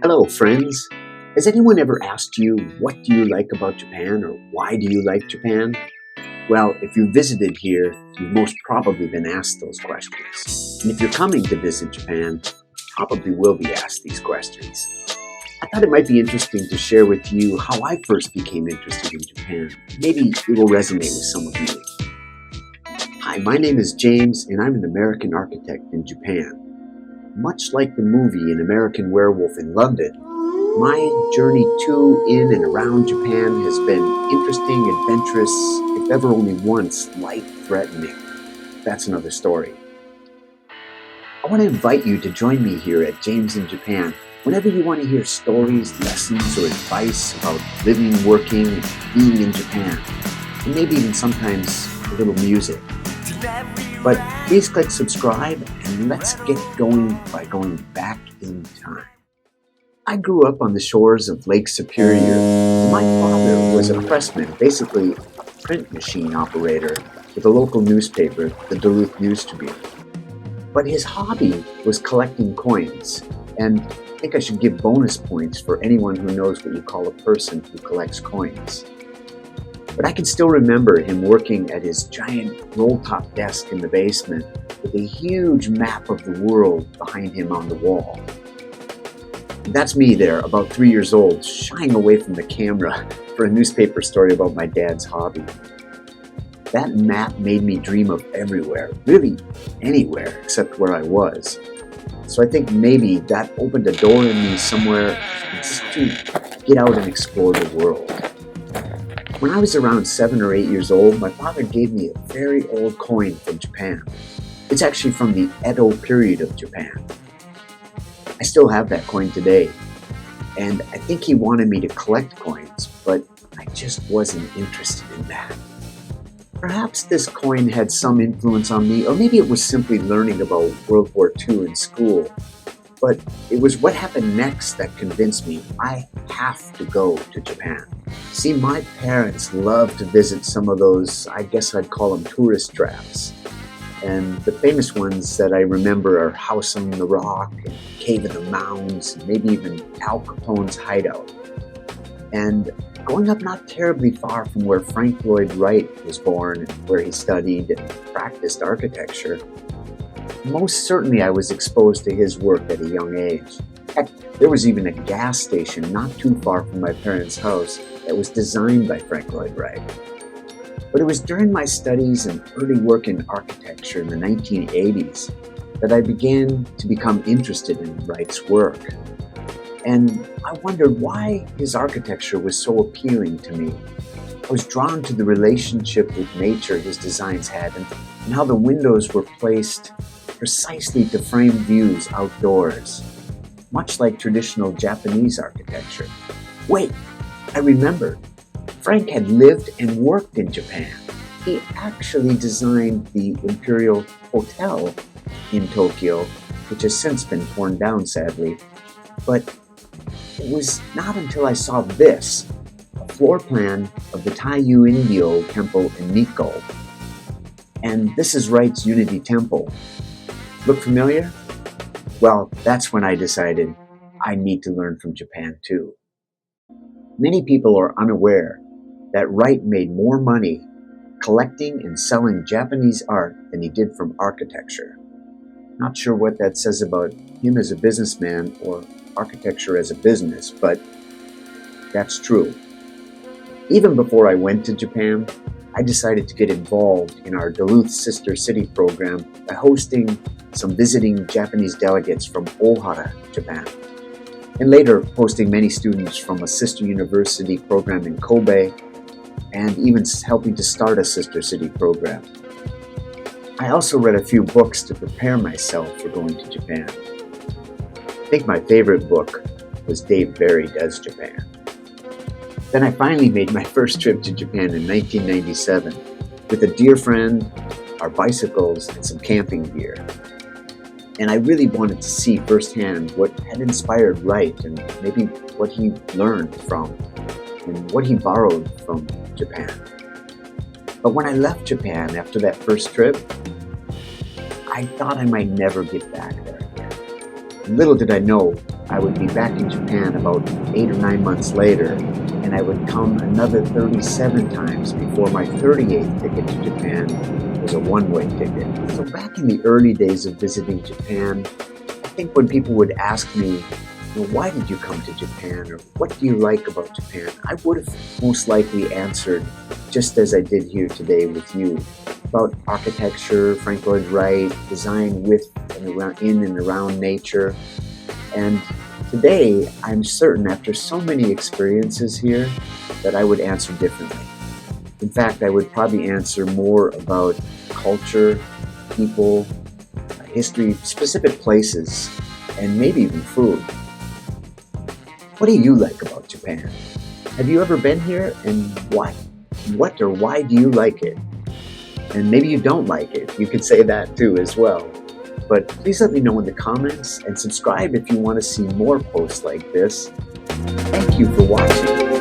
Hello, friends. Has anyone ever asked you, what do you like about Japan, or why do you like Japan? Well, if you visited here, you've most probably been asked those questions. And if you're coming to visit Japan, you probably will be asked these questions. I thought it might be interesting to share with you how I first became interested in Japan. Maybe it will resonate with some of you. Hi, my name is James, and I'm an American architect in Japan. Much like the movie An American Werewolf in London, my journey to, in, and around Japan has been interesting, adventurous, if ever only once, life-threatening. That's another story. I want to invite you to join me here at James in Japan whenever you want to hear stories, lessons, or advice about living, working, and being in Japan, and maybe even sometimes a little music. But please click subscribe and let's get going by going back in time. I grew up on the shores of Lake Superior. My father was a pressman, basically a print machine operator with a local newspaper, the Duluth News Tribune. But his hobby was collecting coins, and I think I should give bonus points for anyone who knows what you call a person who collects coins. But I can still remember him working at his giant roll-top desk in the basement with a huge map of the world behind him on the wall. And that's me there, about 3 years old, shying away from the camera for a newspaper story about my dad's hobby. That map made me dream of everywhere, really anywhere except where I was. So I think maybe that opened a door in me somewhere to get out and explore the world. When I was around 7 or 8 years old, my father gave me a very old coin from Japan. It's actually from the Edo period of Japan. I still have that coin today, and I think he wanted me to collect coins, but I just wasn't interested in that. Perhaps this coin had some influence on me, or maybe it was simply learning about World War II in school. But it was what happened next that convinced me I have to go to Japan. See, my parents loved to visit some of those, I guess I'd call them tourist traps. And the famous ones that I remember are House on the Rock, and Cave in the Mounds, and maybe even Al Capone's hideout. And growing up not terribly far from where Frank Lloyd Wright was born, and where he studied and practiced architecture, most certainly I was exposed to his work at a young age. Heck, there was even a gas station not too far from my parents' house that was designed by Frank Lloyd Wright. But it was during my studies and early work in architecture in the 1980s that I began to become interested in Wright's work. And I wondered why his architecture was so appealing to me. I was drawn to the relationship with nature his designs had, and how the windows were placed precisely to frame views outdoors, much like traditional Japanese architecture. Wait, I remembered. Frank had lived and worked in Japan. He actually designed the Imperial Hotel in Tokyo, which has since been torn down, sadly. But it was not until I saw this, a floor plan of the Taiyu Indio Temple in Nikko. And this is Wright's Unity Temple. Look familiar? Well, that's when I decided I need to learn from Japan too. Many people are unaware that Wright made more money collecting and selling Japanese art than he did from architecture. Not sure what that says about him as a businessman or architecture as a business, but that's true. Even before I went to Japan, I decided to get involved in our Duluth Sister City program by hosting some visiting Japanese delegates from Ohara, Japan, and later hosting many students from a sister university program in Kobe, and even helping to start a sister city program. I also read a few books to prepare myself for going to Japan. I think my favorite book was Dave Barry Does Japan. Then I finally made my first trip to Japan in 1997 with a dear friend, our bicycles, and some camping gear. And I really wanted to see firsthand what had inspired Wright and maybe what he learned from and what he borrowed from Japan. But when I left Japan after that first trip, I thought I might never get back there again. Little did I know I would be back in Japan about 8 or 9 months later, and I would come another 37 times before my 38th ticket to Japan was a one-way ticket. So back in the early days of visiting Japan, I think when people would ask me, why did you come to Japan, or what do you like about Japan, I would have most likely answered just as I did here today with you, about architecture, Frank Lloyd Wright, design with and around, in and around nature. And today, I'm certain after so many experiences here that I would answer differently. In fact, I would probably answer more about culture, people, history, specific places, and maybe even food. What do you like about Japan? Have you ever been here, and why? What or why do you like it? And maybe you don't like it. You could say that too as well. But please let me know in the comments and subscribe if you want to see more posts like this. Thank you for watching.